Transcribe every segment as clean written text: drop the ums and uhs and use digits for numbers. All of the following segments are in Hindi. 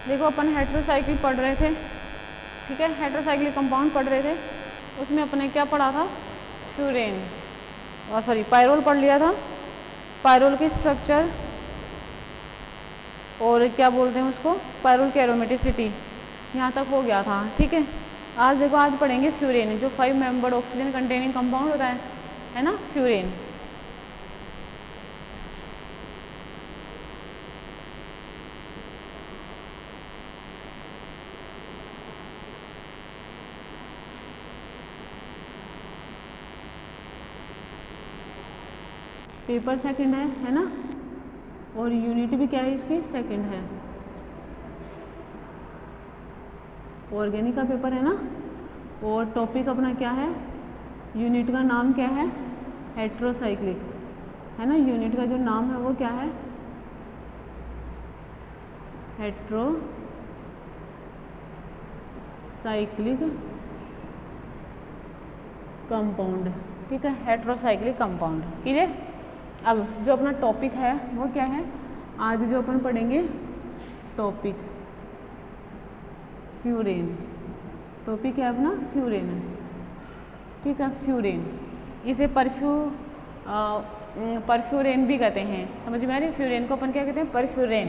देखो अपन हेट्रोसाइक्लिक पढ़ रहे थे, ठीक है, हेट्रोसाइक्लिक कंपाउंड पढ़ रहे थे, उसमें अपने क्या पढ़ा था, फ्यूरेन, सॉरी पायरोल पढ़ लिया था। पायरोल की स्ट्रक्चर और क्या बोलते हैं उसको, पायरोल की एरोमेटिसिटी, यहाँ तक हो गया था, ठीक है। आज देखो, आज पढ़ेंगे फ्यूरेन, जो 5 मेंबर्ड ऑक्सीजन कंटेनिंग कंपाउंड होता है ना, फ्यूरेन। पेपर सेकंड है ना, और यूनिट भी क्या है इसकी, सेकंड है। ऑर्गेनिक का पेपर है ना, और टॉपिक अपना क्या है, यूनिट का नाम क्या है, हेट्रोसाइक्लिक, है ना। यूनिट का जो नाम है वो क्या है, हेट्रोसाइक्लिक कंपाउंड, ठीक है, हेट्रोसाइक्लिक कंपाउंड, क्लियर। अब जो अपना टॉपिक है वो क्या है, आज जो अपन पढ़ेंगे टॉपिक फ्यूरेन, टॉपिक है अपना फ्यूरेन, ठीक है, फ्यूरेन। इसे परफ्यूरेन भी कहते हैं, समझ में आ रही है। फ्यूरेन को अपन क्या कहते हैं, परफ्यूरेन,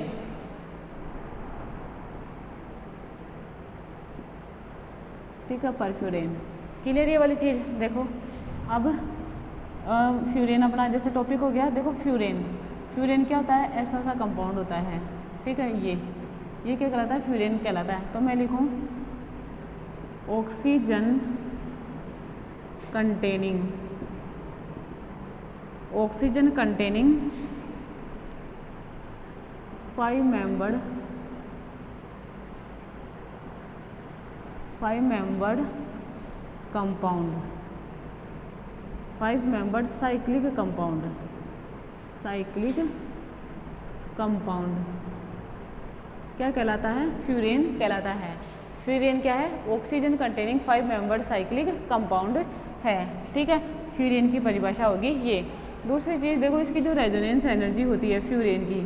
ठीक है, परफ्यूरेन, क्लियर ये वाली चीज़। देखो अब फ्यूरेन अपना जैसे टॉपिक हो गया। देखो फ्यूरेन, फ्यूरेन क्या होता है, ऐसा सा कंपाउंड होता है, ठीक है। ये क्या कहलाता है, फ्यूरेन कहलाता है। तो मैं लिखूँ oxygen containing 5 membered compound, 5 membered cyclic compound क्या कहलाता है, फ्यूरेन कहलाता है। फ्यूरेन क्या है, oxygen containing 5 membered cyclic compound है, ठीक है। फ्यूरेन की परिभाषा होगी ये। दूसरी चीज़ देखो, इसकी जो रेजोनेंस एनर्जी होती है फ्यूरेन की,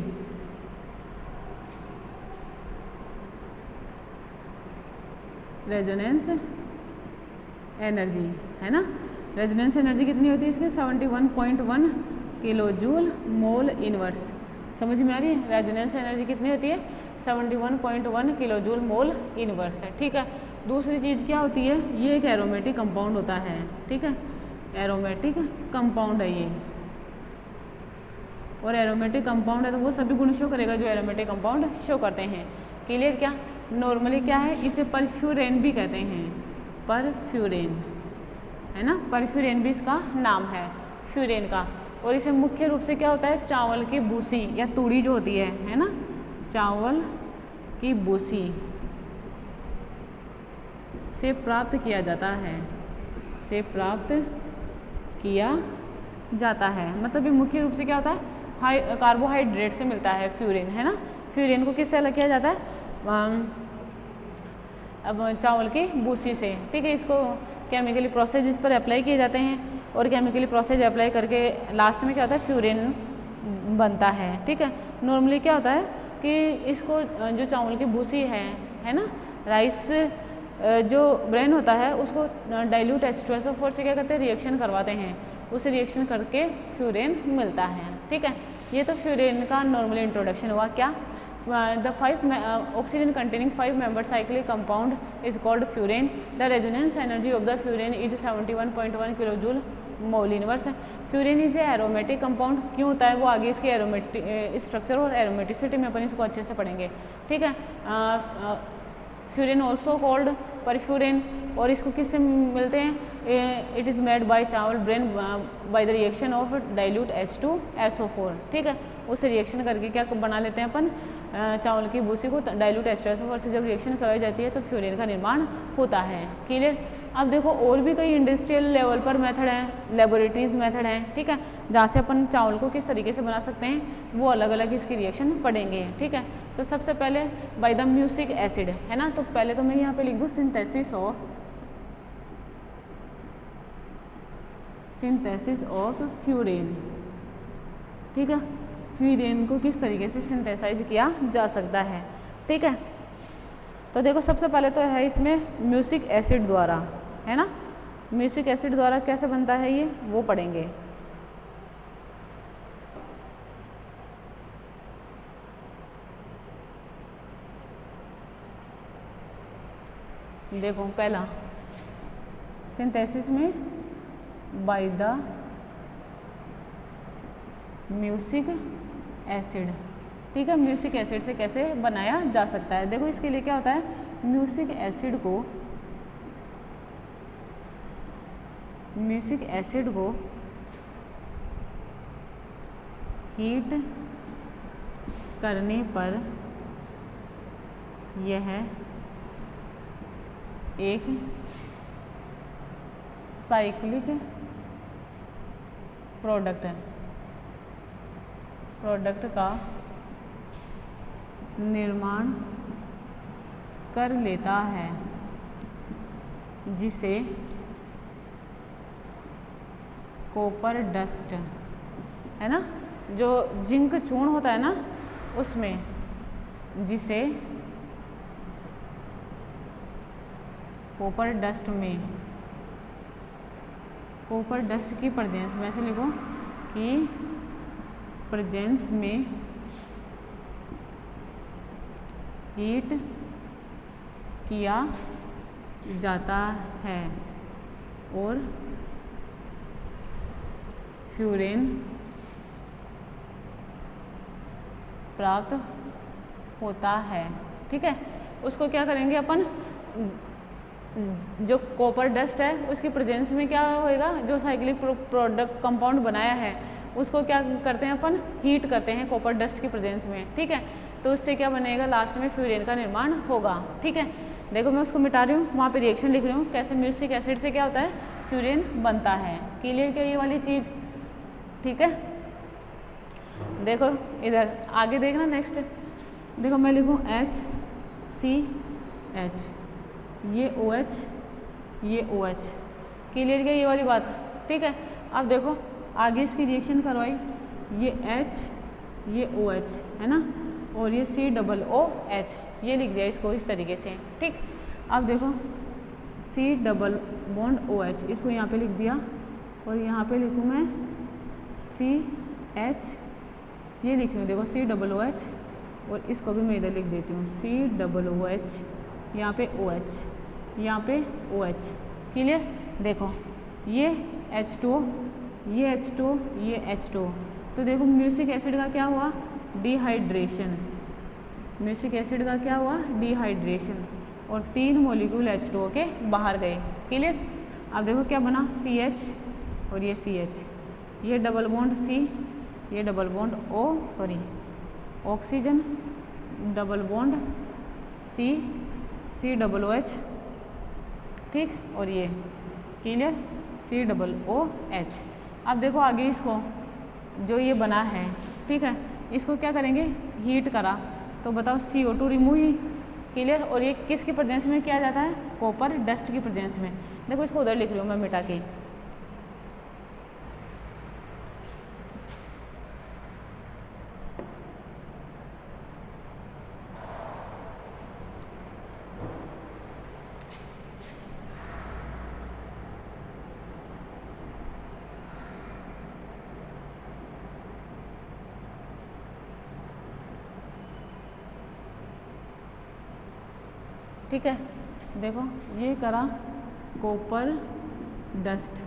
रेजोनेंस एनर्जी, है ना। रेजोनेंस एनर्जी कितनी होती है इसकी, 71.1 किलो जूल मोल इनवर्स, समझ में आ रही है। रेजोनेंस एनर्जी कितनी होती है, 71.1 किलो जूल मोल इनवर्स है, ठीक है। दूसरी चीज़ क्या होती है, ये एक एरोमेटिक कंपाउंड होता है, ठीक है, एरोमेटिक कंपाउंड है ये। और एरोमेटिक कंपाउंड है तो वो सभी गुण शो करेगा जो एरोमेटिक कंपाउंड शो करते हैं, क्लियर। क्या नॉर्मली क्या है, इसे परफ्यूरेन भी कहते हैं, परफ्यूरेन, है ना, परफ्यूरेन भी इसका नाम है फ्यूरेन का। और इसे मुख्य रूप से क्या होता है, चावल की भूसी या तूड़ी जो होती है ना, चावल की भूसी से प्राप्त किया जाता है, मतलब ये मुख्य रूप से क्या होता है, कार्बोहाइड्रेट से मिलता है फ्यूरेन, है ना। फ्यूरेन को किससे अलग किया जाता है, अब चावल की भूसी से, ठीक है। इसको केमिकली प्रोसेस इस पर अप्लाई किए जाते हैं, और केमिकली प्रोसेस अप्लाई करके लास्ट में क्या होता है, फ्यूरेन बनता है, ठीक है। नॉर्मली क्या होता है कि इसको जो चावल की भूसी है ना, राइस जो ब्रेन होता है उसको डाइल्यूट H2SO4 से क्या करते हैं, रिएक्शन करवाते हैं, उसे रिएक्शन करके फ्यूरेन मिलता है, ठीक है। ये तो फ्यूरेन का नॉर्मली इंट्रोडक्शन हुआ। क्या, the 5 oxygen containing 5 membered cyclic compound is called furan. The resonance energy of the furan is 71.1 kilojoule mole inverse. Furan is aromatic compound, क्यों होता है वो आगे इसके एरोमेटिक स्ट्रक्चर और एरोमेटिसिटी में अपन इसको अच्छे से पढ़ेंगे, ठीक है। फ्यूरेन ऑल्सो कॉल्ड परफ्यूरेन, और इसको किससे मिलते हैं, इट इज़ मेड बाय चावल brain by the reaction of dilute H2SO4, ठीक है। उससे रिएक्शन करके क्या बना लेते हैं अपन, चावल की भूसी को डाइल्यूट H2SO4 से जब रिएक्शन कराई जाती है तो फ्यूरेन का निर्माण होता है, क्लियर। अब देखो और भी कई इंडस्ट्रियल लेवल पर मेथड हैं, लेबोरेटरीज मेथड हैं, ठीक है, जहाँ से अपन चावल को किस तरीके से बना सकते हैं वो अलग अलग इसकी रिएक्शन पढ़ेंगे, ठीक है। तो सबसे पहले बाय द म्यूसिक एसिड, है ना। तो पहले तो मैं यहाँ पे लिख दूँ सिंथेसिस ऑफ फ्यूरेन, ठीक है। फ्यूरेन को किस तरीके से सिंथेसाइज किया जा सकता है, ठीक है। तो देखो सबसे पहले तो है इसमें म्यूसिक एसिड द्वारा, है ना, म्यूसिक एसिड द्वारा कैसे बनता है ये वो पढ़ेंगे। देखो पहला सिंथेसिस में बाय द म्यूसिक एसिड, ठीक है, म्यूसिक एसिड से कैसे बनाया जा सकता है। देखो इसके लिए क्या होता है, म्यूसिक एसिड को हीट करने पर यह एक साइक्लिक प्रोडक्ट का निर्माण कर लेता है, जिसे कॉपर डस्ट, है ना, जो जिंक चूर्ण होता है ना उसमें, जिसे कॉपर डस्ट में, कॉपर डस्ट की प्रेजेंस में, ऐसे लिखो कि प्रेजेंस में हीट किया जाता है और फ्यूरेन प्राप्त होता है, ठीक है। उसको क्या करेंगे अपन, जो कॉपर डस्ट है उसकी प्रेजेंस में क्या होएगा, जो साइक्लिक प्रोडक्ट कंपाउंड बनाया है उसको क्या करते हैं अपन, हीट करते हैं कॉपर डस्ट की प्रेजेंस में, ठीक है। तो उससे क्या बनेगा, लास्ट में फ्यूरेन का निर्माण होगा, ठीक है। देखो मैं उसको मिटा रही हूँ, वहाँ पे रिएक्शन लिख रही हूँ कैसे म्यूसिक एसिड से क्या होता है, फ्यूरेन बनता है। क्लियर क्या ये वाली चीज़, ठीक है। देखो इधर आगे देखना, नेक्स्ट देखो मैं लिखूँ HCH, ये OH, ये OH। क्लियर क्या ये वाली बात, ठीक है। अब देखो आगे इसकी रिएक्शन करवाई, ये H, ये OH, है ना, और ये COOH, ये लिख दिया इसको इस तरीके से, ठीक। अब देखो C⋅OH, इसको यहाँ पे लिख दिया, और यहाँ पे लिखूँ मैं CH, ये लिख रही हूँ देखो COOH, और इसको भी मैं इधर लिख देती हूँ COOH, यहाँ पे OH, यहाँ पे OH। क्लियर, देखो ये H2O, ये H2O, ये H2O। तो देखो म्यूसिक एसिड का क्या हुआ, डिहाइड्रेशन, म्यूसिक एसिड का क्या हुआ, डिहाइड्रेशन, और 3 मॉलिक्यूल H2O के बाहर गए। क्लियर, अब देखो क्या बना, CH और ये CH, ये डबल बॉन्ड C, ये double bond O, sorry oxygen, double bond COOH, ठीक, और ये क्लियर COOH। अब देखो आगे इसको जो ये बना है, ठीक है, इसको क्या करेंगे, हीट करा, तो बताओ CO2 रिमूव ही, क्लियर। और ये किसकी प्रेजेंस में किया जाता है, कॉपर डस्ट की प्रेजेंस में। देखो इसको उधर लिख रही हूँ मैं मिटा के, ठीक है। देखो ये करा कॉपर डस्ट,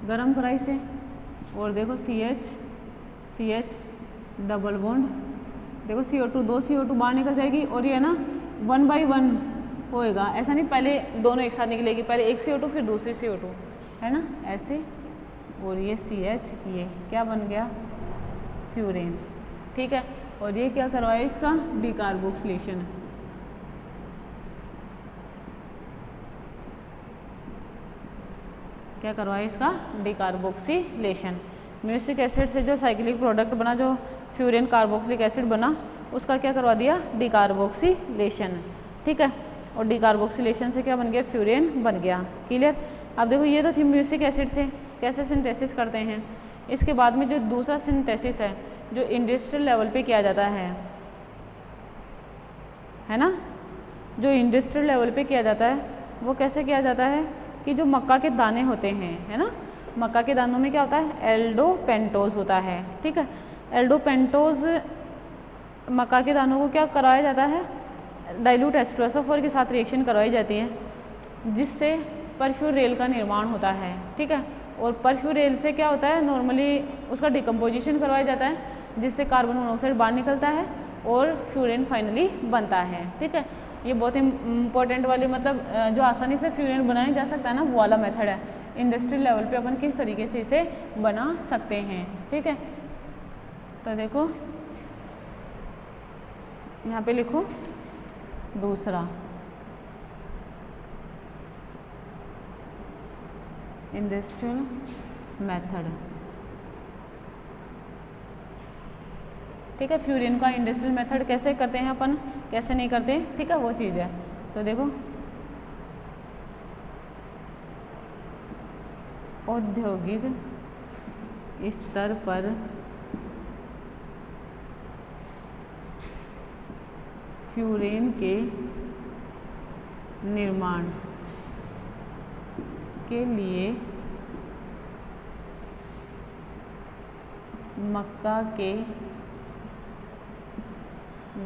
गरम करा इसे, और देखो CH डबल बॉन्ड, देखो CO2, 2 CO2 बाहर निकल जाएगी, और ये है ना 1 by 1 होएगा, ऐसा नहीं पहले दोनों एक साथ निकलेगी, पहले एक CO2 फिर दूसरी CO2, है ना, ऐसे, और ये CH, ये क्या बन गया, फ्यूरेन, ठीक है। और ये क्या करवाया इसका, डिकार्बोक्सिलेशन, क्या करवाया इसका, डिकार्बोक्सिलेशन। म्यूसिक एसिड से जो साइक्लिक प्रोडक्ट बना, जो फ्यूरेन कार्बोक्सिलिक एसिड बना, उसका क्या करवा दिया, डिकार्बोक्सिलेशन, ठीक है। और डिकार्बोक्सिलेशन से क्या बन गया, फ्यूरेन बन गया। क्लियर। अब देखो ये तो थी म्यूसिक एसिड से कैसे सिंथेसिस करते हैं। इसके बाद में जो दूसरा सिंथेसिस है जो इंडस्ट्रियल लेवल पे किया जाता है ना, जो इंडस्ट्रियल लेवल पे किया जाता है वो कैसे किया जाता है कि जो मक्का के दाने होते हैं, है ना, मक्का के दानों में क्या होता है, एल्डोपेंटोज होता है, ठीक है। एल्डोपेंटोज मक्का के दानों को क्या करवाया जाता है, डाइल्यूट H2SO4 के साथ रिएक्शन करवाई जाती है, जिससे परफ्यूरेल का निर्माण होता है, ठीक है। और परफ्यूरेल से क्या होता है, नॉर्मली उसका डिकम्पोजिशन करवाया जाता है, जिससे कार्बन मोनोऑक्साइड बाहर निकलता है और फ्यूरेन फाइनली बनता है, ठीक है। ये बहुत इंपॉर्टेंट वाली, मतलब जो आसानी से फ्यूरेन बनाया जा सकता है ना, वो वाला मेथड है। इंडस्ट्रियल लेवल पे अपन किस तरीके से इसे बना सकते हैं, ठीक है। तो देखो यहाँ पे लिखो दूसरा, इंडस्ट्रियल मेथड, ठीक है। फ्यूरेन का इंडस्ट्रियल मेथड कैसे करते हैं अपन, कैसे नहीं करते, ठीक है, वो चीज़ है। तो देखो औद्योगिक स्तर पर फ्यूरेन के निर्माण के लिए मक्का के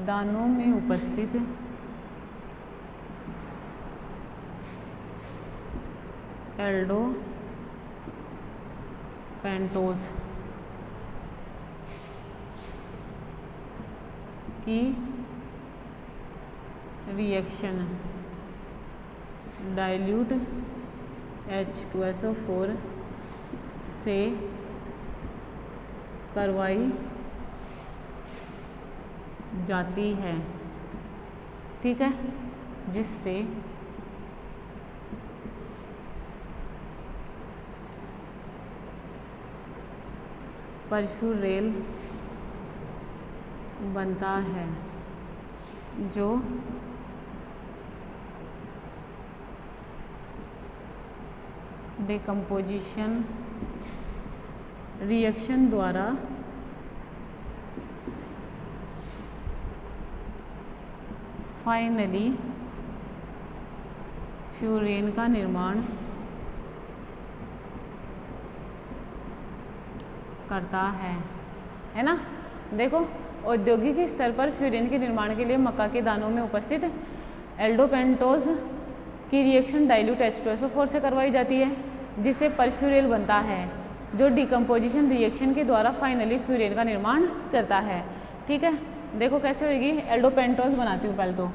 दानों में उपस्थित एल्डोपेंटोज की रिएक्शन डाइल्यूट H2SO4 से करवाई जाती है, ठीक है, जिससे परफ्यूरेल बनता है, जो डिकम्पोजिशन रिएक्शन द्वारा फाइनली फ्यूरेन का निर्माण करता है ना। देखो औद्योगिक स्तर पर फ्यूरेन के निर्माण के लिए मक्का के दानों में उपस्थित एल्डोपेंटोज की रिएक्शन डाइल्यूट H2SO4 से करवाई जाती है, जिससे परफ्यूरेल बनता है, जो डिकम्पोजिशन रिएक्शन के द्वारा फाइनली फ्यूरेन का निर्माण करता है, ठीक है। देखो कैसे होगी, एल्डोपेंटोज बनाती हूँ पहले तो।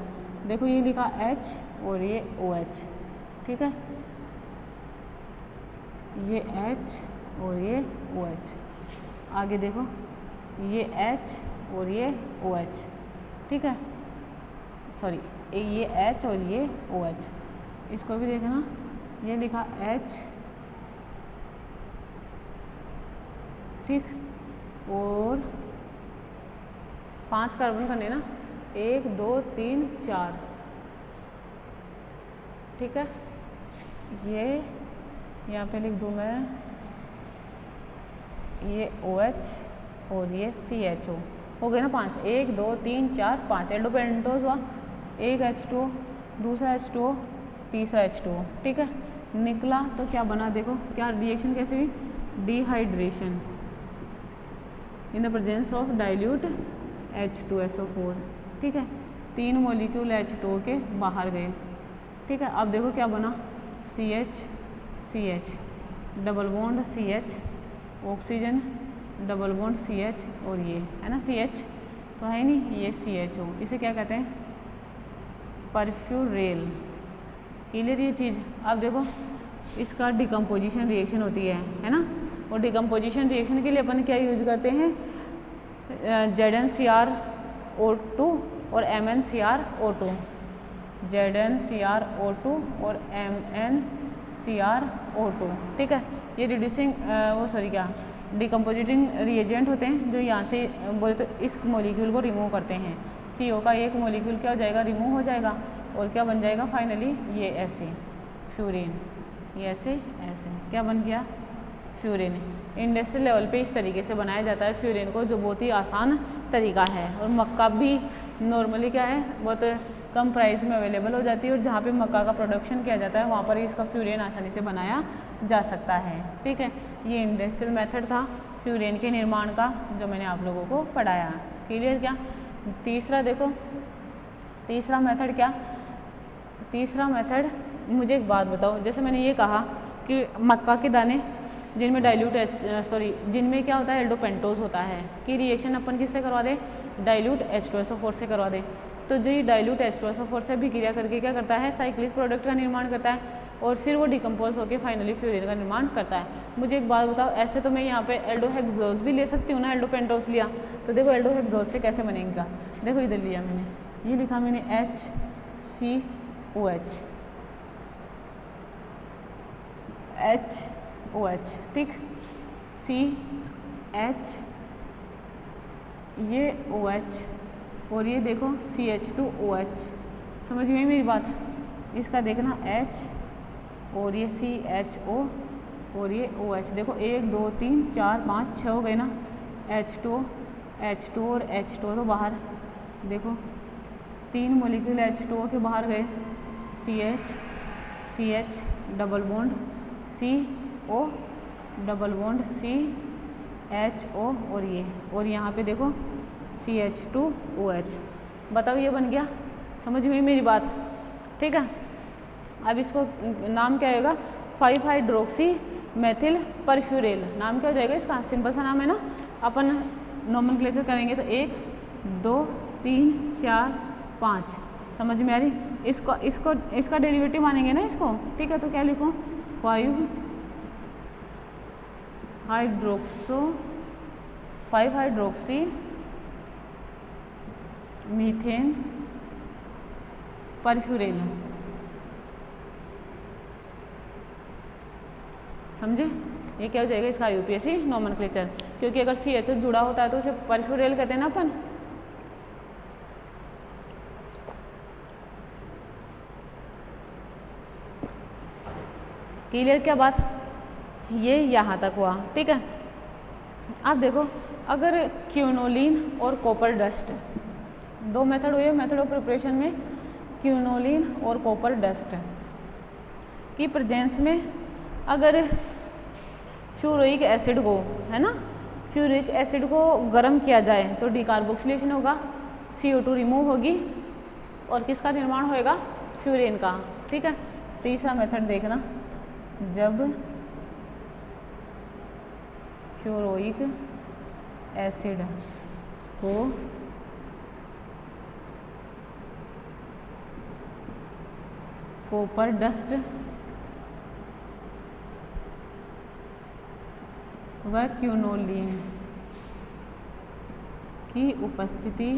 देखो ये लिखा H और ये OH, ठीक है, ये H और ये OH। आगे देखो ये H और ये OH, ठीक है, सॉरी ये H और ये OH। इसको भी देखना, ये लिखा H, ठीक, और 5 कार्बन करने ना, 1 2 3 4, ठीक है। ये यहाँ पे लिख दूँ मैं, ये OH और ये CHO हो गए ना 5, 1 2 3 4 5 एल्डोपेंटोज हुआ, एक H2O, दूसरा H2O, तीसरा H2O, ठीक है। निकला तो क्या बना, देखो क्या रिएक्शन कैसे हुई, dehydration in the presence of dilute H2SO4, ठीक है। 3 मॉलिक्यूल H2O के बाहर गए, ठीक है। अब देखो क्या बना, CH CH double bond CH, oxygen double bond CH, और ये है ना CH तो है नहीं, ये CHO, इसे क्या कहते हैं, परफ्यूरेल। क्लियर ये चीज़। अब देखो इसका डिकम्पोजिशन रिएक्शन होती है ना, और डिकम्पोजिशन रिएक्शन के लिए अपन क्या यूज करते हैं, ZnCrO2 और MnCrO2, ZnCrO2 और MnCrO2, ठीक है। ये रिड्यूसिंग डिकम्पोजिटिंग रिएजेंट होते हैं, जो यहाँ से बोले तो इस मॉलिक्यूल को रिमूव करते हैं। CO का एक मॉलिक्यूल क्या हो जाएगा, रिमूव हो जाएगा, और क्या बन जाएगा फाइनली, ये ऐसे फ्यूरेन, ये ऐसे क्या बन गया, फ्यूरेन। इंडस्ट्रियल लेवल पे इस तरीके से बनाया जाता है फ्यूरेन को, जो बहुत ही आसान तरीका है। और मक्का भी नॉर्मली क्या है, बहुत कम प्राइस में अवेलेबल हो जाती है, और जहाँ पे मक्का का प्रोडक्शन किया जाता है वहाँ पर इसका फ्यूरेन आसानी से बनाया जा सकता है। ठीक है, ये इंडस्ट्रियल मेथड था फ्यूरेन के निर्माण का जो मैंने आप लोगों को पढ़ाया। क्लियर क्या? तीसरा देखो, तीसरा मेथड क्या? तीसरा मेथड, मुझे एक बात बताओ, जैसे मैंने ये कहा कि मक्का के दाने जिनमें जिनमें क्या होता है, एल्डोपेंटोज होता है, कि रिएक्शन अपन किससे करवा दे, डाइल्यूट H2SO4 से करवा दे। तो जो ये डाइल्यूट H2SO4 से अभिक्रिया करके क्या करता है, साइक्लिक प्रोडक्ट का निर्माण करता है, और फिर वो डिकम्पोज होकर फाइनली फ्यूरेन का निर्माण करता है। मुझे एक बात बताओ, ऐसे तो मैं यहाँ पे एल्डोहेक्सोज भी ले सकती हूँ ना, एल्डोपेंटोज लिया तो देखो एल्डोहेक्सोज से कैसे बनेगा, देखो इधर लिया मैंने, ये लिखा मैंने HCOH, ठीक, CH, ये OH, और ये देखो CH2OH। समझ गई मेरी बात? इसका देखना H और ये CHO और ये OH, देखो 1 2 3 4 5 6 हो गए ना, H2 और H2 तो बाहर, देखो 3 मोलिक्यूल H2O के बाहर गए, CH double bond CO double bond CHO, और यहाँ पे देखो CH2OH। बताओ ये बन गया? समझ में मेरी बात? ठीक है, अब इसको नाम क्या होगा, 5-हाइड्रोक्सी मेथिल परफ्यूरेल, नाम क्या हो जाएगा इसका? सिंपल सा नाम है ना, अपन नोमेनक्लेचर करेंगे तो 1 2 3 4 5, समझ में आ रही? इसका डेरिवेटिव मानेंगे ना इसको, ठीक है, तो क्या लिखूँ, 5-हाइड्रोक्सी मीथेन परफ्यूरेल, समझे? ये क्या हो जाएगा इसका IUPAC नोमेनक्लेचर, क्योंकि अगर CHO जुड़ा होता है तो उसे परफ्यूरेल कहते हैं ना अपन। क्लियर क्या बात? ये यहाँ तक हुआ, ठीक है। अब देखो, अगर क्यूनोलिन और कॉपर डस्ट, दो मेथड हुए मेथड ऑफ प्रिपरेशन में, क्यूनोलिन और कॉपर डस्ट की प्रेजेंस में अगर फ्यूरिक एसिड को, है ना, फ्यूरिक एसिड को गर्म किया जाए तो डिकार्बोक्सिलेशन होगा, CO2 रिमूव होगी, और किसका निर्माण होएगा, फ्यूरेन का। ठीक है, तीसरा मेथड देखना, जब फ्यूरोइक एसिड को कॉपर डस्ट व क्यूनोलिन की उपस्थिति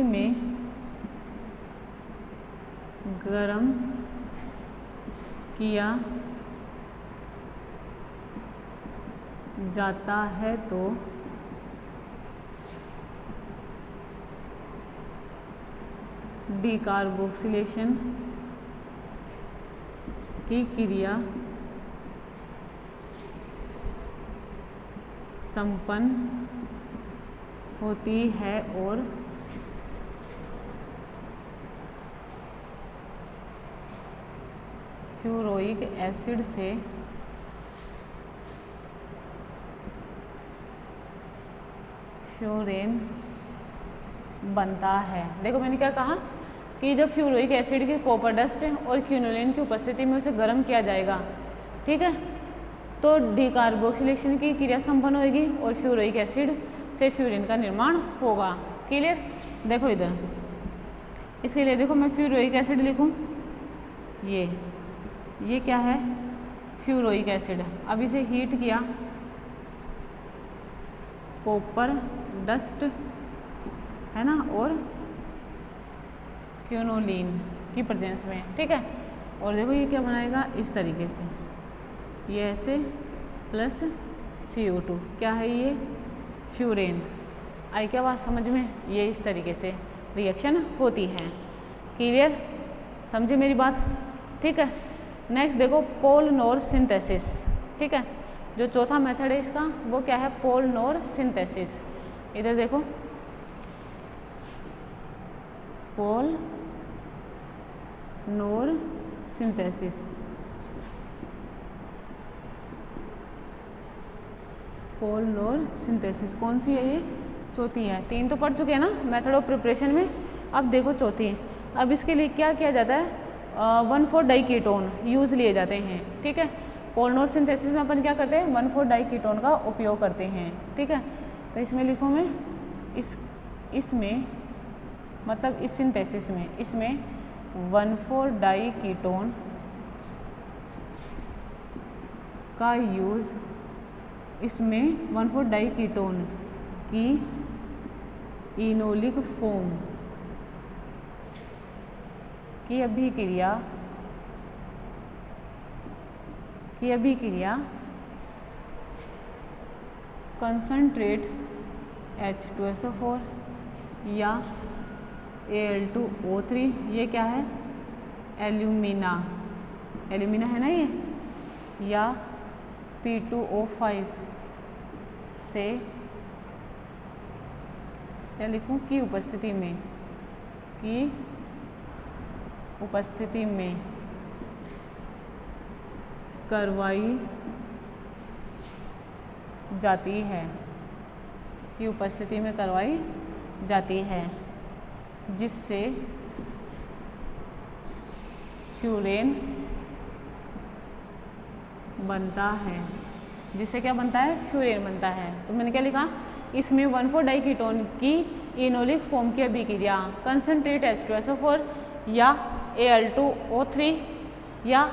में गरम किया जाता है तो डिकार्बोक्सिलेशन की क्रिया संपन्न होती है और फ्यूरोइक एसिड से फ्यूरेन बनता है। देखो मैंने क्या कहा कि जब फ्यूरोइक एसिड की कॉपर डस्ट और क्यूनोलिन की उपस्थिति में उसे गर्म किया जाएगा, ठीक है, तो डिकार्बोक्सिलेशन की क्रिया संपन्न होगी और फ्यूरोइक एसिड से फ्यूरेन का निर्माण होगा। क्लियर? देखो इधर, इसके लिए देखो मैं फ्यूरोइक एसिड लिखूं, ये क्या है, फ्यूरोइक एसिड। अब इसे हीट किया कॉपर डस्ट, है ना, और क्यूनोलिन की प्रेजेंस में, ठीक है, और देखो ये क्या बनाएगा इस तरीके से, ये ऐसे प्लस CO2, क्या है ये, फ्यूरेन। आई क्या बात समझ में? ये इस तरीके से रिएक्शन होती है। क्लियर? समझे मेरी बात? ठीक है। नेक्स्ट देखो पोलनोर सिंथेसिस, ठीक है। जो चौथा मेथड है इसका वो क्या है, पोल-नोर सिंथेसिस। इधर देखो, पोल-नोर सिंथेसिस, पोल-नोर सिंथेसिस कौन सी है, ये चौथी है। 3 तो पढ़ चुके हैं ना मेथड ऑफ प्रिपरेशन में, अब देखो चौथी है। अब इसके लिए क्या किया जाता है, 1,4-डाइकीटोन यूज़ लिए जाते हैं, ठीक है। पोल-नोर सिंथेसिस में अपन क्या करते हैं, 1,4-डाइकीटोन का उपयोग करते हैं, ठीक है। तो इसमें लिखूँ मैं, इसमें मतलब इस सिंथेसिस में, इसमें 1,4-डाइकीटोन का यूज़, इसमें 1,4-डाइकीटोन की इनोलिक फॉर्म की अभिक्रिया कंसंट्रेट H2SO4 या Al2O3, ये क्या है, एल्यूमिना है ना ये, या P2O5 से क्या लिखूँ, की उपस्थिति में करवाई जाती है, जिससे फ्यूरेन बनता है, जिससे क्या बनता है, फ्यूरेन बनता है। तो मैंने क्या लिखा, इसमें 1,4-डाइकीटोन की इनोलिक फॉर्म की अभिक्रिया कंसंट्रेट H2SO4 या Al2O3 या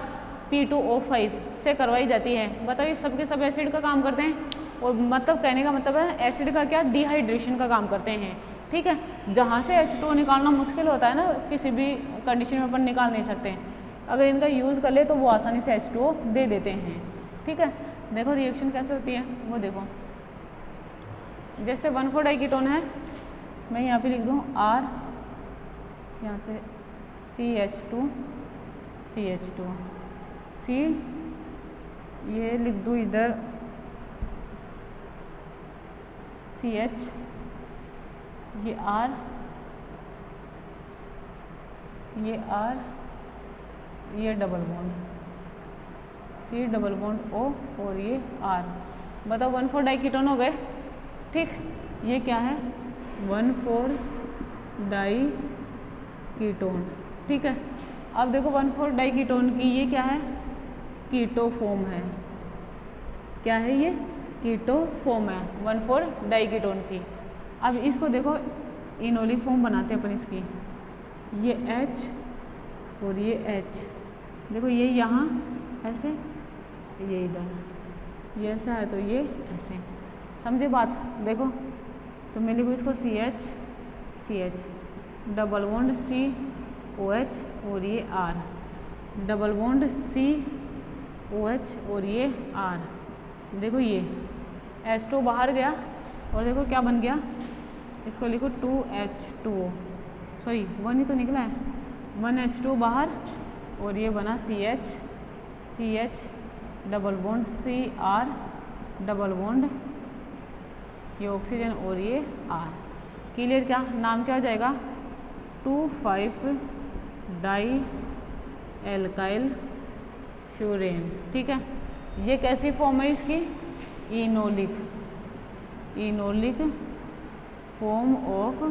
P2O5 से करवाई जाती है। बताओ, ये सब के सब एसिड का काम करते हैं, और मतलब कहने का मतलब है एसिड का क्या, डिहाइड्रेशन का काम करते हैं, ठीक है। जहाँ से H2O निकालना मुश्किल होता है ना, किसी भी कंडीशन में अपन निकाल नहीं सकते, अगर इनका यूज़ कर ले तो वो आसानी से H2O दे देते हैं, ठीक है। देखो रिएक्शन कैसे होती है वो देखो, जैसे 1,4-डाइकीटोन है, मैं यहाँ पे लिख दूँ R, यहाँ से CH2 C, ये लिख दूँ इधर CH, ये R, ये double bond C double bond O और ये R। बताओ 1,4-डाइकीटोन हो गए, ठीक। ये क्या है, 1,4-डाइकीटोन, ठीक है। अब देखो 1,4-डाइकीटोन की ये क्या है, कीटो फॉर्म है, क्या है ये, कीटो फॉर्म है 1,4-डाइकीटोन की। अब इसको देखो इनोलिक फॉर्म बनाते हैं अपन इसकी, ये H और ये H, देखो ये यहाँ ऐसे, ये इधर, ये ऐसा है तो ये ऐसे, समझे बात। देखो तो मैं लिखूँ इसको CH डबल बॉन्ड COH और ये R, डबल बॉन्ड COH और ये R। देखो ये H2 बाहर गया और देखो क्या बन गया, इसको लिखो 2H2O, सॉरी 1 ही तो निकला है, 1H2 बाहर और ये बना CH double bond CR double bond, ये ऑक्सीजन और ये R। क्लियर, क्या नाम क्या हो जाएगा, 2,5-डाई-एल्काइल फ्यूरेन, ठीक है। ये कैसी फॉर्म है इसकी, इनोलिक फॉर्म ऑफ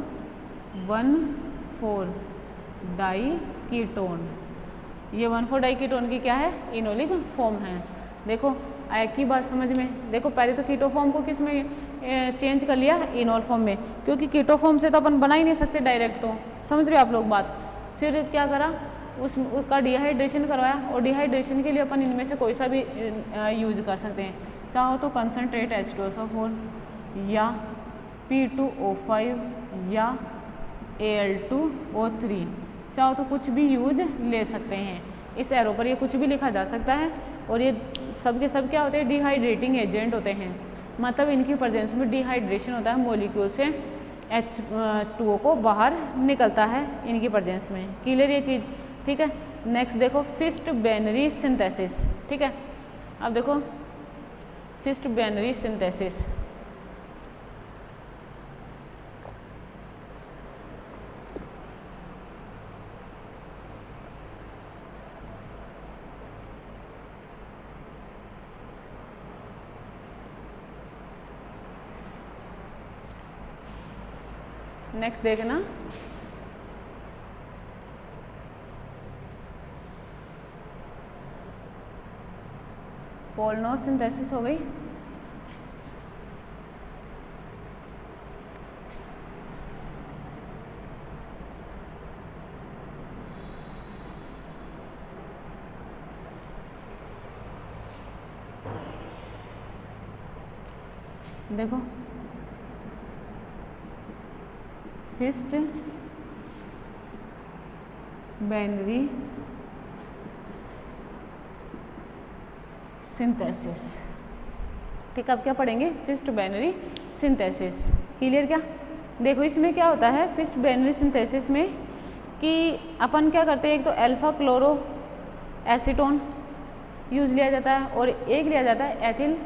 1,4-डाइकीटोन। ये 1,4-डाइकीटोन की क्या है, इनोलिक फॉर्म है। देखो एक ही बात समझ में, देखो पहले तो कीटो फॉर्म को किस में चेंज कर लिया, इनोल फॉर्म में, क्योंकि कीटो फॉर्म से तो अपन बना ही नहीं सकते डायरेक्ट, तो समझ रहे हो आप लोग बात। फिर क्या करा, उसका डिहाइड्रेशन करवाया, और डिहाइड्रेशन के लिए अपन इनमें से कोई सा भी यूज कर सकते हैं, चाहो तो कंसनट्रेट H2SO4 या P2O5 या Al2O3, चाहो तो कुछ भी यूज ले सकते हैं। इस एरो पर ये कुछ भी लिखा जा सकता है, और ये सब के सब क्या होते हैं, डिहाइड्रेटिंग एजेंट होते हैं, मतलब इनकी प्रेजेंस में डिहाइड्रेशन होता है, मॉलिक्यूल से H2O को बाहर निकलता है इनकी प्रेजेंस में। क्लियर ये चीज़, ठीक है। नेक्स्ट देखो फिस्ट बाइनरी सिंथेसिस, ठीक है। अब देखो फिस्ट बाइनरी सिंथेसिस। नेक्स्ट देखना, पोलनोर सिंथेसिस हो गई। देखो फिस्ट बाइनरी सिंथेसिस। ठीक, अब क्या पढ़ेंगे? Fist binary synthesis. क्लियर क्या? देखो इसमें क्या होता है फिस्ट बाइनरी सिंथेसिस में कि अपन क्या करते हैं, एक तो अल्फा क्लोरो एसीटोन यूज लिया जाता है और एक लिया जाता है एथिल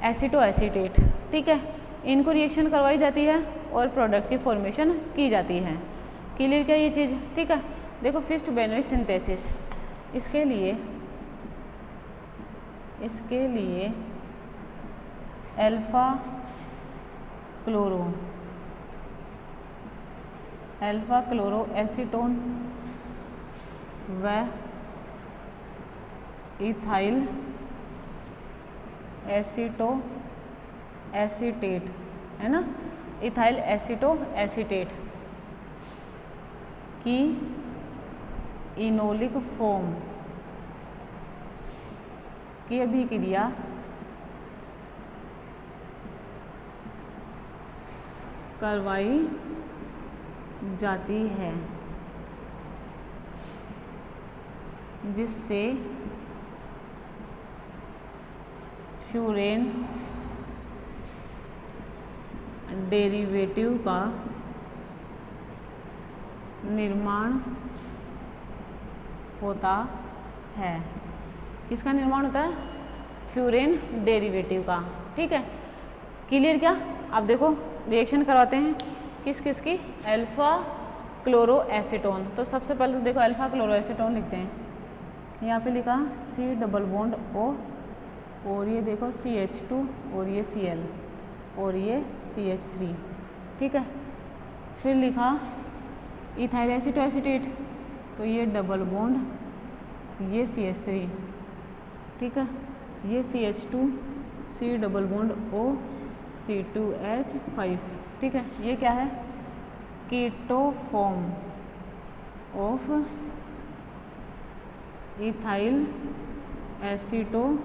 एसीटो एसीटेट। ठीक है, इनको रिएक्शन करवाई जाती है और प्रोडक्ट की फॉर्मेशन की जाती है। क्लियर क्या ये चीज़? ठीक है, देखो फिस्ट बाइनरी सिंथेसिस, इसके लिए अल्फा क्लोरो एसीटोन व इथाइल एसीटो एसीटेट, है ना, इथाइल एसीटो एसीटेट की इनोलिक फॉर्म की अभिक्रिया करवाई जाती है, जिससे फ्यूरेन डेरिवेटिव का निर्माण होता है। किसका निर्माण होता है? फ्यूरेन डेरिवेटिव का। ठीक है, क्लियर क्या? अब देखो रिएक्शन करवाते हैं किस किस की? Alpha chloro acetone. तो सबसे पहले तो देखो अल्फा क्लोरो एसीटोन लिखते हैं, यहाँ पे लिखा C डबल बॉन्ड O और ये देखो CH2 और ये Cl और ये CH3। ठीक है, फिर लिखा इथाइल एसीटो एसीटेट, तो ये डबल बॉन्ड ये CH3। ठीक है, ये CH2 C double bond O C2H5। ठीक है, ये क्या है? Keto form of ethyl aceto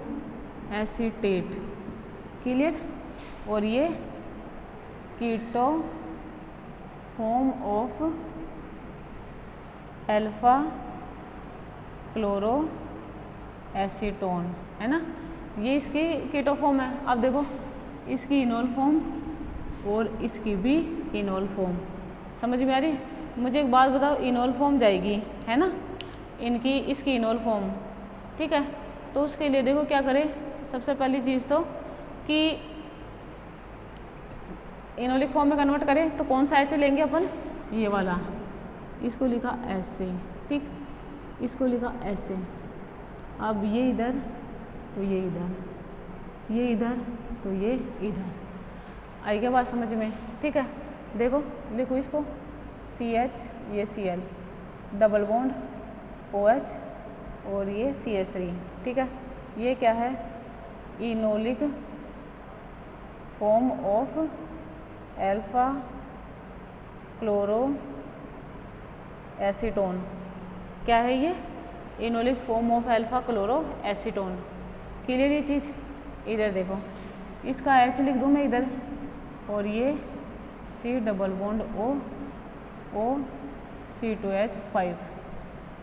acetate. Clear? और ये keto form of alpha chloroacetone, है ना, ये इसकी कीटो फॉर्म है। अब देखो इसकी इनोल फॉर्म और इसकी भी इनोल फॉर्म, समझ में आ रही? मुझे एक बात बताओ, इनोल फॉर्म जाएगी, है ना, इनकी इसकी इनोल फॉर्म। ठीक है, तो उसके लिए देखो क्या करें, सबसे पहली चीज़ तो कि इनोलिक फॉर्म में कन्वर्ट करें तो कौन सा एच लेंगे अपन? ये वाला, इसको लिखा ऐसे। ठीक, इसको लिखा ऐसे। अब ये इधर तो ये इधर, ये इधर तो ये इधर। आई क्या बात समझ में? ठीक है, देखो लिखो इसको CH ये Cl डबल बॉन्ड OH और ये CH3। ठीक है, ये क्या है? Enolic form of alpha chloro acetone. क्या है ये? Enolic form of alpha chloro acetone. Clear ये चीज़? इधर देखो इसका H लिख दूँ मैं इधर, और ये C double bond O C2H5,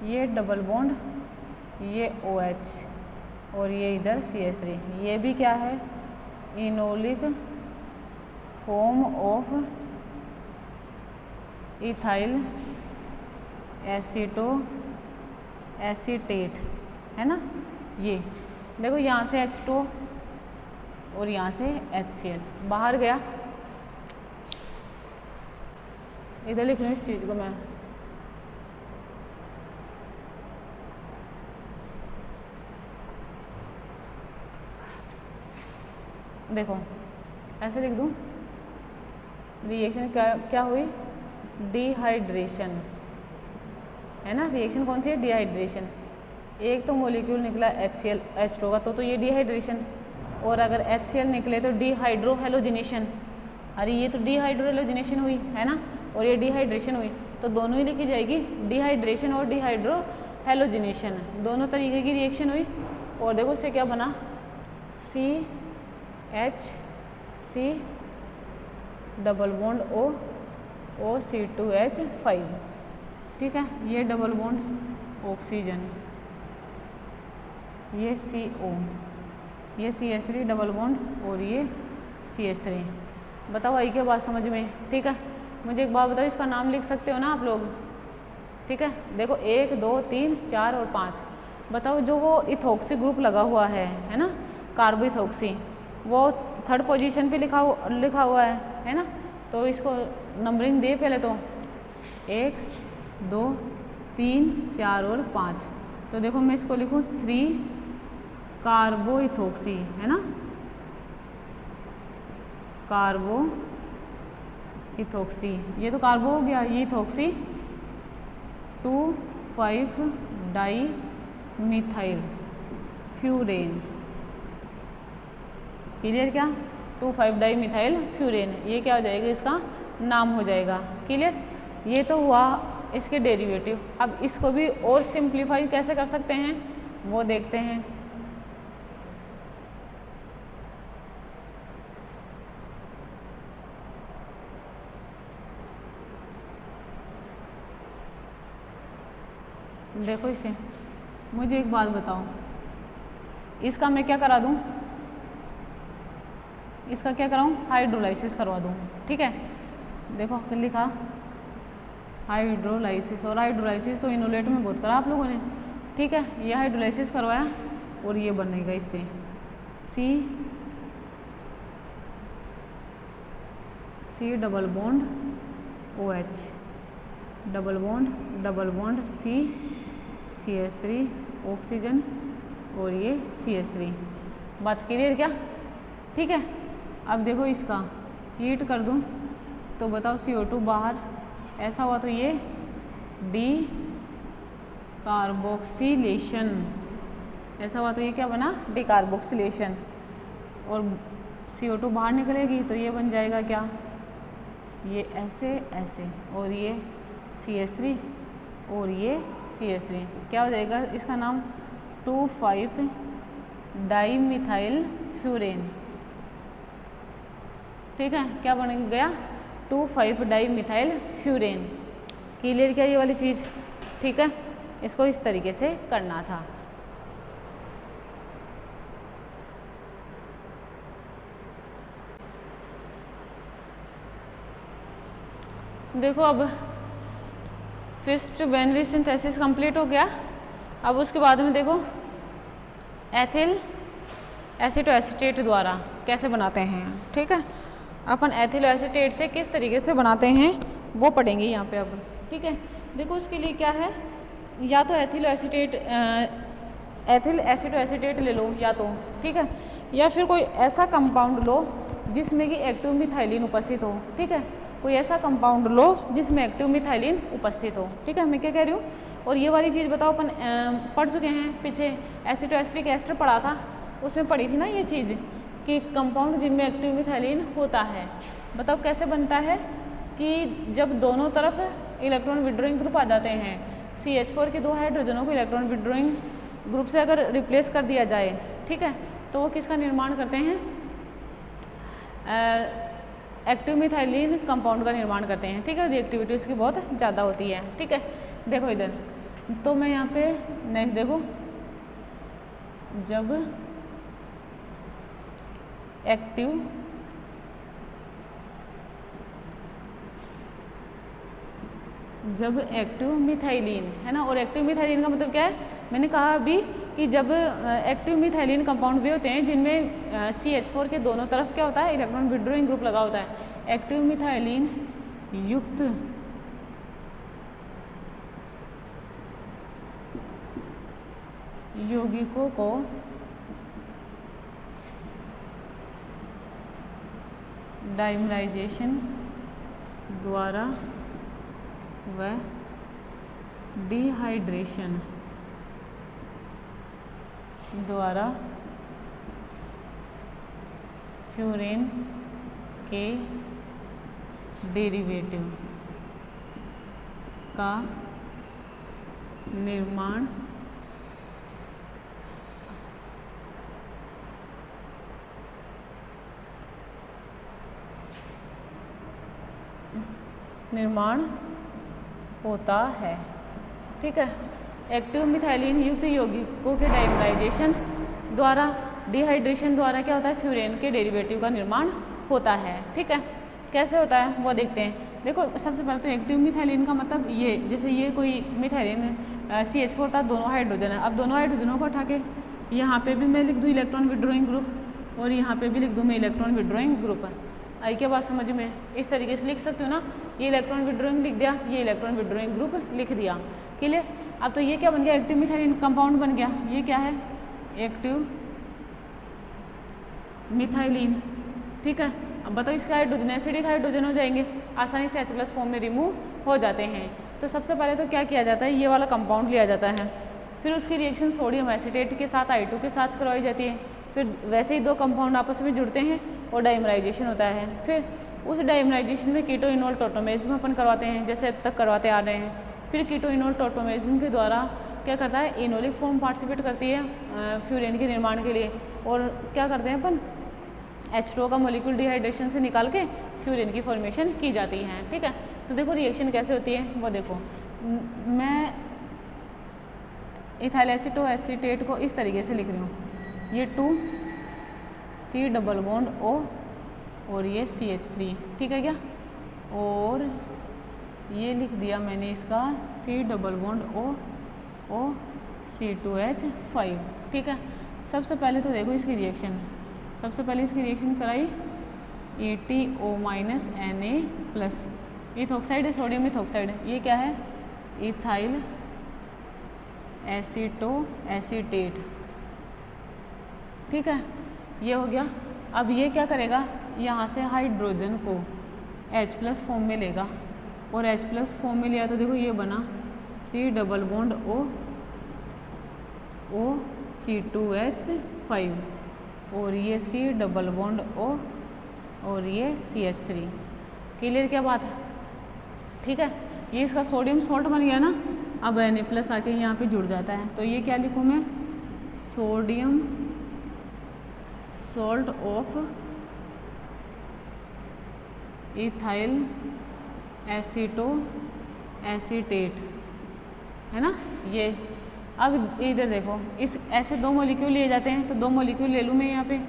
ये डबल बॉन्ड ये OH और ये इधर CH3। ये भी क्या है? Enolic form of ethyl aceto acetate, है ना। ये देखो यहाँ से H2 और यहाँ से HCl बाहर गया। इधर लिख रही हूँ इस चीज़ को मैं, देखो ऐसे लिख दूँ, रिएक्शन क्या हुई, डिहाइड्रेशन, है ना। रिएक्शन कौन सी है, डिहाइड्रेशन। एक तो मॉलिक्यूल निकला HCl H2 का, तो ये डिहाइड्रेशन, और अगर HCl निकले तो डिहाइड्रो हेलोजिनेशन। अरे ये तो डिहाइड्रो हेलोजिनेशन हुई, है ना, और ये डिहाइड्रेशन हुई, तो दोनों ही लिखी जाएगी, डिहाइड्रेशन और डिहाइड्रो हेलोजिनेशन, दोनों तरीके की रिएक्शन हुई। और देखो इससे क्या बना, CH डबल बॉन्ड O2H5, ठीक है। ये डबल बॉन्ड ऑक्सीजन, ये CO, ये CH3 डबल बॉन्ड और ये CH3। बताओ आई क्या बात समझ में, ठीक है। मुझे एक बात बताओ, इसका नाम लिख सकते हो ना आप लोग, ठीक है। देखो 1 2 3 4 और 5, बताओ जो वो इथोक्सी ग्रुप लगा हुआ है ना, कार्बो इथोक्सी, वो थर्ड पोजीशन पे लिखा हुआ है ना। तो इसको नंबरिंग दे पहले तो 1 2 3 4 और 5। तो देखो मैं इसको लिखूँ 3 कार्बो इथोक्सी, है ना, कार्बो इथोक्सी, ये तो कार्बो हो गया, ये ethoxy 2,5 di methyl furan, clear. क्या 2,5 डाई मिथाइल फ्यूरेन, ये क्या हो जाएगा, इसका नाम हो जाएगा, क्लियर। ये तो हुआ इसके डेरिवेटिव। अब इसको भी और सिंप्लीफाई कैसे कर सकते हैं वो देखते हैं। देखो इसे, मुझे एक बात बताओ, इसका मैं क्या करा दूं, इसका क्या कराऊं, हाइड्रोलाइसिस करवा दूं, ठीक है। देखो लिखा हाइड्रोलाइसिस, और हाइड्रोलाइसिस तो इनोलेट में बहुत करा आप लोगों ने, ठीक है। ये हाइड्रोलाइसिस करवाया और ये बनेगा इससे C double bond OH double bond CH3 oxygen और ये CH3। बात क्लियर क्या, ठीक है। अब देखो इसका हीट कर दूं तो बताओ CO2 बाहर, ऐसा हुआ तो ये डी कार्बोक्सिलेशन, ऐसा हुआ तो ये क्या बना, डी कार्बोक्सिलेशन, और CO2 बाहर निकलेगी तो ये बन जाएगा क्या, ये ऐसे, और ये CH3 और ये CH3, क्या हो जाएगा इसका नाम, 2,5 डाई मिथाइल फ्यूरेन, ठीक है। क्या बन गया, 2,5 डाई मिथाइल फ्यूरेन, क्लियर क्या ये वाली चीज़, ठीक है। इसको इस तरीके से करना था। देखो अब फिस्ट बाइनरी सिंथेसिस कंप्लीट हो गया। अब उसके बाद में देखो एथिल एसीटोएसीटेट द्वारा कैसे बनाते हैं, ठीक है। अपन एथिल एसीटेट से किस तरीके से बनाते हैं वो पढ़ेंगे यहाँ पे अब, ठीक है। देखो उसके लिए क्या है, या तो एथिल एसीटोएसीटेट ले लो या तो, ठीक है, या फिर कोई ऐसा कंपाउंड लो जिसमें कि एक्टिव मिथाइलिन उपस्थित हो, ठीक है। कोई ऐसा कंपाउंड लो जिसमें एक्टिव मिथाइलिन उपस्थित हो, ठीक है। मैं क्या कह रही हूँ, और ये वाली चीज़ बताओ, अपन पढ़ चुके हैं पीछे, एसिटोएसिटिक एस्टर पढ़ा था, उसमें पढ़ी थी ना ये चीज़ कि कंपाउंड जिनमें एक्टिव मिथाइलिन होता है, बताओ कैसे बनता है, कि जब दोनों तरफ इलेक्ट्रॉन विड्रॉइंग ग्रुप आ जाते हैं, CH4 के 2 हाइड्रोजनों को इलेक्ट्रॉन विड्रॉइंग ग्रुप से अगर रिप्लेस कर दिया जाए, ठीक है, तो वो किसका निर्माण करते हैं, एक्टिव मिथाइलिन कंपाउंड का निर्माण करते हैं, ठीक है। रिएक्टिविटी उसकी बहुत ज़्यादा होती है, ठीक है। देखो इधर तो मैं यहाँ पे नेक्स्ट देखो, जब एक्टिव मिथाइलिन, है ना, और एक्टिव मिथाइलिन का मतलब क्या है, मैंने कहा अभी कि जब एक्टिव मिथाइलिन कंपाउंड वे होते हैं जिनमें CH4 के दोनों तरफ क्या होता है, इलेक्ट्रॉन विड्रॉइंग ग्रुप लगा होता है। एक्टिव मिथाइलिन युक्त यौगिकों को डाइमराइजेशन द्वारा व डिहाइड्रेशन द्वारा फ्यूरेन के डेरिवेटिव का निर्माण होता है। ठीक है, एक्टिव मिथाइलिन युक्त यौगिकों के डाइमराइजेशन द्वारा डिहाइड्रेशन द्वारा क्या होता है, फ्यूरेन के डेरिवेटिव का निर्माण होता है। ठीक है, कैसे होता है वो देखते हैं। देखो सबसे पहले तो एक्टिव मिथाइलिन का मतलब ये, जैसे ये कोई मिथाइलिन CH4 था, दोनों हाइड्रोजन है। अब दोनों हाइड्रोजनों को उठा के यहाँ पे भी मैं लिख दूँ इलेक्ट्रॉन विड्रॉइंग ग्रुप और यहाँ पे भी लिख दूँ मैं इलेक्ट्रॉन विड्रॉइंग ग्रुप। आई क्या बात समझ में? इस तरीके से लिख सकते हो ना, ये इलेक्ट्रॉन विड्रॉइंग लिख दिया, ये इलेक्ट्रॉन विड्रॉइंग ग्रुप लिख दिया। क्लियर? अब तो ये क्या बन गया, एक्टिव मिथाइलिन कंपाउंड बन गया। ये क्या है, एक्टिव मिथाइलिन। ठीक है, अब बताओ इसका हाइड्रोजन एसिडिक हाइड्रोजन हो जाएंगे, आसानी से H+ फॉर्म में रिमूव हो जाते हैं। तो सबसे पहले तो क्या किया जाता है, ये वाला कंपाउंड लिया जाता है, फिर उसकी रिएक्शन सोडियम एसीटेट के साथ I2 के साथ करवाई जाती है। फिर वैसे ही दो कंपाउंड आपस में जुड़ते हैं और डाइमराइजेशन होता है। फिर उस डाइमराइजेशन में कीटो इनोल टोटोमेरिज्म अपन करवाते हैं, जैसे अब तक करवाते आ रहे हैं। फिर कीटो इनोल टोटोमेरिज्म के द्वारा क्या करता है, इनोलिक फॉर्म पार्टिसिपेट करती है फ्यूरेन के निर्माण के लिए। और क्या करते हैं अपन, H2O का मॉलिक्यूल डिहाइड्रेशन से निकाल के फ्यूरेन की फॉर्मेशन की जाती है। ठीक है, तो देखो रिएक्शन कैसे होती है वो देखो। मैं इथाइल एसीटो एसीटेट को इस तरीके से लिख रही हूँ, ये 2C डबल बॉन्ड O और ये CH3। ठीक है क्या, और ये लिख दिया मैंने इसका C double bond O C2H5। ठीक है, सबसे पहले तो देखो इसकी रिएक्शन, सबसे पहले इसकी रिएक्शन कराई EtO Na+, इथॉक्साइड है, सोडियम इथॉक्साइड। ये क्या है, इथाइल एसीटो एसीटेट। ठीक है, ये हो गया। अब ये क्या करेगा, यहाँ से हाइड्रोजन को H+ फॉर्म में लेगा, और H+ फॉर्म में लिया तो देखो ये बना C double bond O C2H5 और ये C डबल बॉन्ड O और ये CH3। क्लियर क्या बात है? ठीक है, ये इसका सोडियम सॉल्ट बन गया ना। अब Na+ आके यहाँ पे जुड़ जाता है, तो ये क्या लिखूँ मैं, sodium salt of ethyl aceto acetate, है ना ये। अब इधर देखो, इस ऐसे दो मॉलिक्यूल लिए जाते हैं, तो दो मॉलिक्यूल ले लूँ मैं यहाँ पे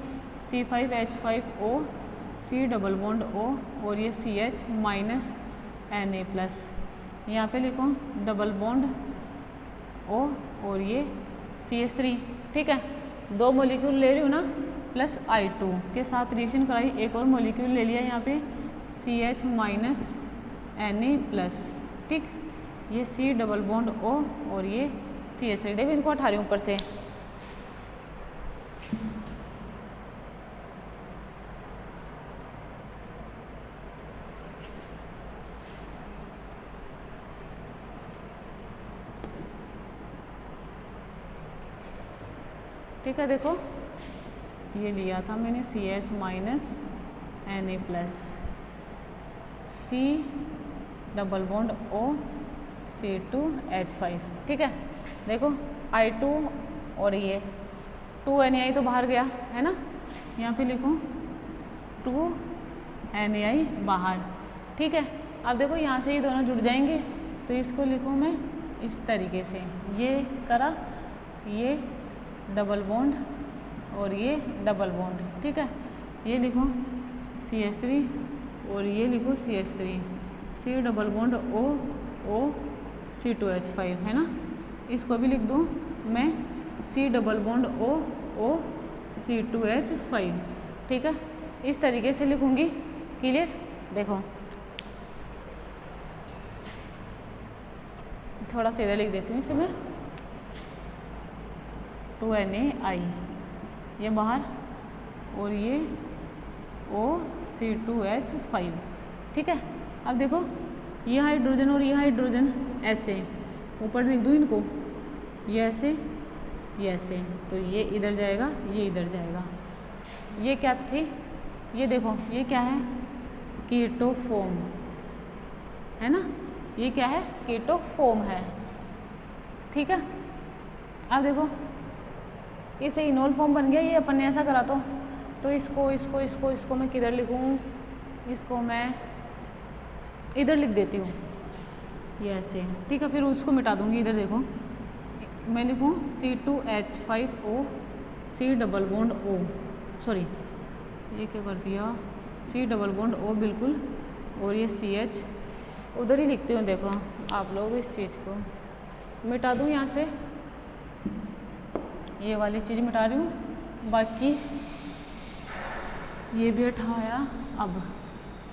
C5H5O C double bond O और ये CH माइनस Na+, यहाँ पे लिखो डबल बॉन्ड O और ये CH3। ठीक है, दो मॉलिक्यूल ले रही हूँ ना, प्लस I2 के साथ रिएक्शन कराई, एक और मॉलिक्यूल ले लिया यहाँ पे CH माइनस Na+। ठीक, ये C डबल बॉन्ड O और ये CH3। देखो इनको उठा रही हूँ ऊपर से। ठीक है, देखो ये लिया था मैंने CH minus Na+, C double bond O C2H5। ठीक है, देखो I2 और ये 2 Na तो बाहर गया है ना, यहाँ पे लिखूँ 2 Na बाहर। ठीक है, अब देखो यहाँ से ये दोनों जुड़ जाएंगे, तो इसको लिखूँ मैं इस तरीके से, ये करा, ये डबल बॉन्ड और ये डबल बॉन्ड। ठीक है, ये लिखो CH3 और ये लिखो CH3, C double bond O C2H5, है ना। इसको भी लिख दूँ मैं C double bond O O C2H5, ठीक है। इस तरीके से लिखूंगी, क्लियर। देखो थोड़ा सा इधर लिख देती हूँ इसे मैं, 2NaI ये बाहर और ये OC2H5, ठीक है। अब देखो ये हाइड्रोजन और ये हाइड्रोजन ऐसे ऊपर लिख दूँ इनको, ये ऐसे ये ऐसे, तो ये इधर जाएगा ये इधर जाएगा। ये क्या थी, ये देखो ये क्या है, कीटोफॉर्म है ना, ये क्या है, कीटोफॉर्म है, ठीक है। अब देखो इसे इनोल फॉर्म बन गया, ये अपन ने ऐसा करा तो इसको इसको इसको इसको मैं किधर लिखूँ, इसको मैं इधर लिख देती हूँ, ये ऐसे, ठीक है। फिर उसको मिटा दूँगी, इधर देखो मैं लिखूँ C2H5O C double bond O, sorry ये क्या कर दिया, C डबल बॉन्ड O बिल्कुल, और ये CH उधर ही लिखती हूँ। देखो आप लोग इस चीज़ को मिटा दूँ यहाँ से, ये वाली चीज़ मिटा रही हूँ, बाकी ये भी हटाया। अब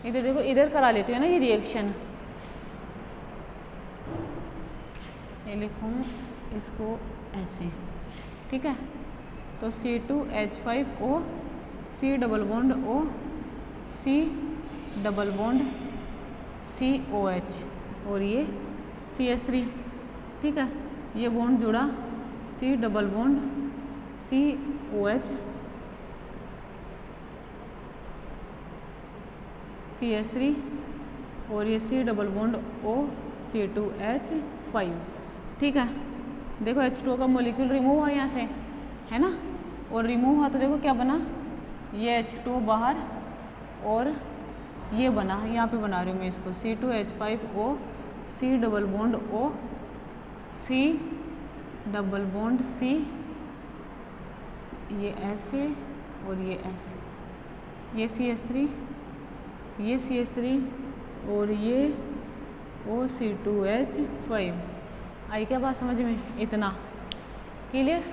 इधर देखो, इधर करा लेती हूँ ना ये रिएक्शन, ये लिखूँ इसको ऐसे, ठीक है। तो C2H5O C double bond O C double bond COH और ये CH3, ठीक है। ये बॉन्ड जुड़ा, C double bond COH CH3 और ये C double bond O C2H5, ठीक है। देखो H2O का मॉलिक्यूल रिमूव हुआ यहाँ से, है ना, और रिमूव हुआ तो देखो क्या बना, ये H2O बाहर और ये बना, यहाँ पे बना रही हूँ मैं इसको C2H5O C double bond O C double bond C, ये ऐसे और ये ऐसे, ये CH3 ये CH3 और ये OC2H5। आई क्या बात समझ में, इतना क्लियर।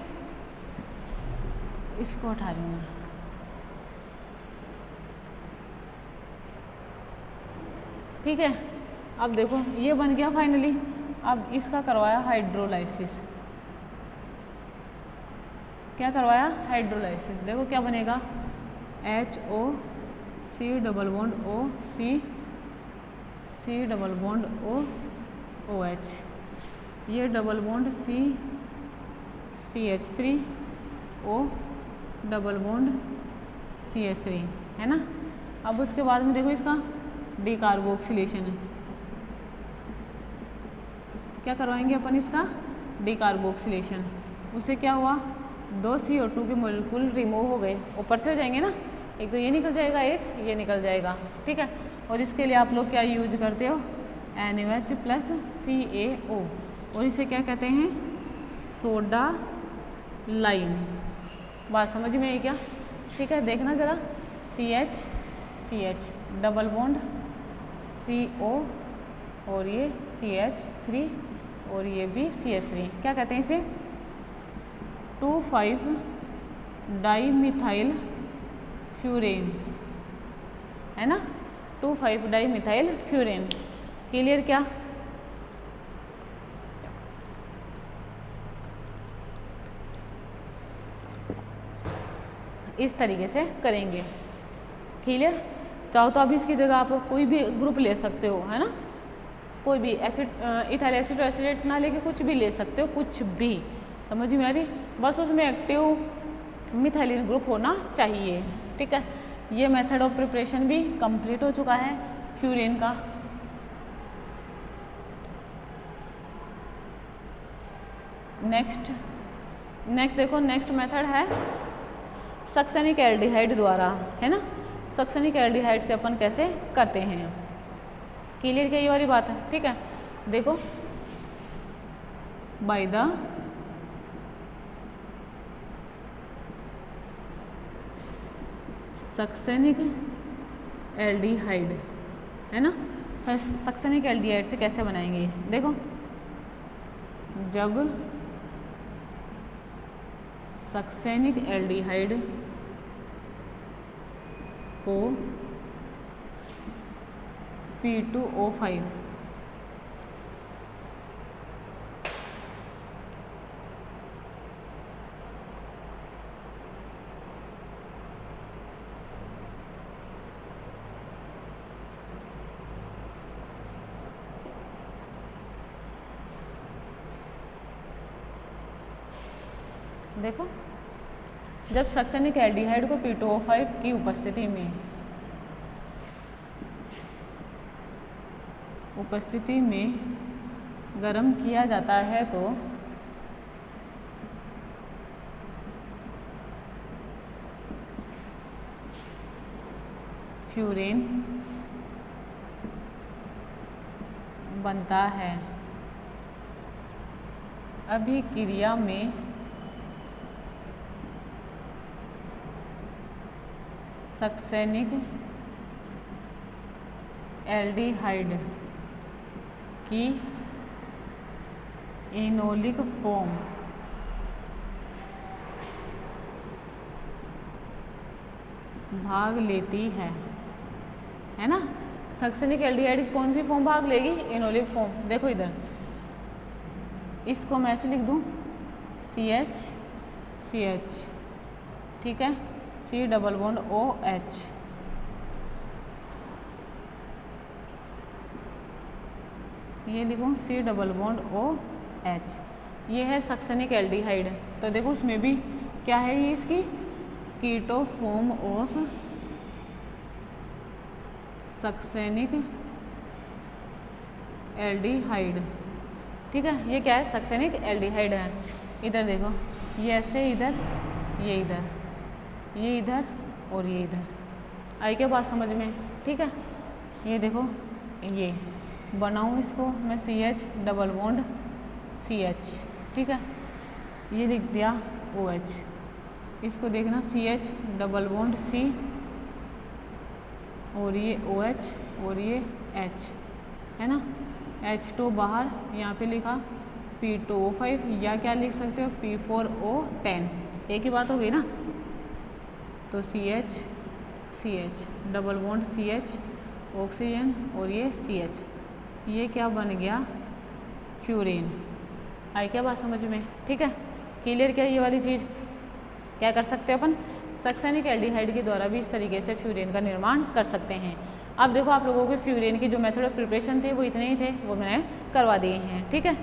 इसको हटा रही हूँ मैं, ठीक है। अब देखो ये बन गया फाइनली, अब इसका करवाया हाइड्रोलाइसिस, क्या करवाया, हाइड्रोलाइसिस। देखो क्या बनेगा, HO C double bond O C double bond O OH, ये double bond CH3 O double bond CH3, है ना। अब उसके बाद में देखो इसका डीकार्बोक्सिलेशन, क्या करवाएंगे अपन इसका डीकार्बोक्सिलेशन। उससे क्या हुआ, 2 CO2 के मॉलिक्यूल रिमूव हो गए, ऊपर से हो जाएंगे ना, एक तो ये निकल जाएगा, एक ये निकल जाएगा, ठीक है। और इसके लिए आप लोग क्या यूज करते हो, NaOH प्लस CaO, और इसे क्या कहते हैं, सोडा लाइम। बात समझ में आई क्या, ठीक है। देखना ज़रा, CH डबल बॉन्ड CO और ये CH3 और ये भी CH3, क्या कहते हैं इसे, 2,5 डाईमिथाइल फ्यूरेन, है ना, 2,5 डाईमिथाइल फ्यूरेन, क्लियर। क्या इस तरीके से करेंगे, क्लियर। चाहो तो अभी इसकी जगह आप कोई भी ग्रुप ले सकते हो, है ना, कोई भी एसिड, इथाइल एसिड एसिडेट ना लेके कुछ भी ले सकते हो, कुछ भी, समझ में आ रही, बस उसमें एक्टिव मिथाइलिन ग्रुप होना चाहिए, ठीक है। ये मेथड ऑफ प्रिपरेशन भी कंप्लीट हो चुका है फ्यूरेन का। नेक्स्ट देखो, नेक्स्ट मेथड है सक्सेनिक एल्डिहाइड द्वारा, है ना। सक्सेनिक एल्डिहाइड से अपन कैसे करते हैं, क्लियर क्या ये वाली बात है, ठीक है। देखो बाय द सक्सेनिक एल्डिहाइड, है ना, सक्सेनिक एल्डिहाइड से कैसे बनाएंगे, देखो जब सक्सेनिक एल्डिहाइड को P2O5 देखो, जब सक्सेनिक एल्डिहाइड को P2O5 की उपस्थिति में गर्म किया जाता है तो फ्यूरेन बनता है। अभिक्रिया में सक्सेनिक एल्डिहाइड की इनोलिक फॉर्म भाग लेती है ना। सक्सेनिक एल्डिहाइड कौन सी फॉर्म भाग लेगी? Enolic form. देखो इधर, इसको मैं ऐसे लिख दूं CH, ठीक है, C डबल बॉन्ड OH, ये लिखूं C डबल बॉन्ड OH। ये है सक्सेनिक एल्डिहाइड। तो देखो उसमें भी क्या है, ये इसकी keto form of succinic aldehyde, ठीक है। ये क्या है? सक्सेनिक एल्डिहाइड है। इधर देखो, ये ऐसे, इधर ये, इधर ये, इधर और ये इधर। आई क्या बात समझ में? ठीक है। ये देखो, ये बनाऊँ इसको मैं CH डबल बॉन्ड CH, ठीक है, ये लिख दिया OH। इसको देखना CH डबल बॉन्ड C और ये OH और ये H, है ना। H2 बाहर, यहाँ पे लिखा P2O5, या क्या लिख सकते हो P4O10, एक ही बात हो गई ना। तो CH double bond CH oxygen और ये CH, ये क्या बन गया? फ्यूरेन। आई क्या बात समझ में? ठीक है, क्लियर क्या ये वाली चीज़? क्या कर सकते हैं अपन? सक्सेनिक एल्डिहाइड के द्वारा भी इस तरीके से फ्यूरेन का निर्माण कर सकते हैं। अब देखो, आप लोगों के फ्यूरेन की जो मेथड ऑफ प्रिपरेशन थे वो इतने ही थे, वो मैंने करवा दिए हैं, ठीक है।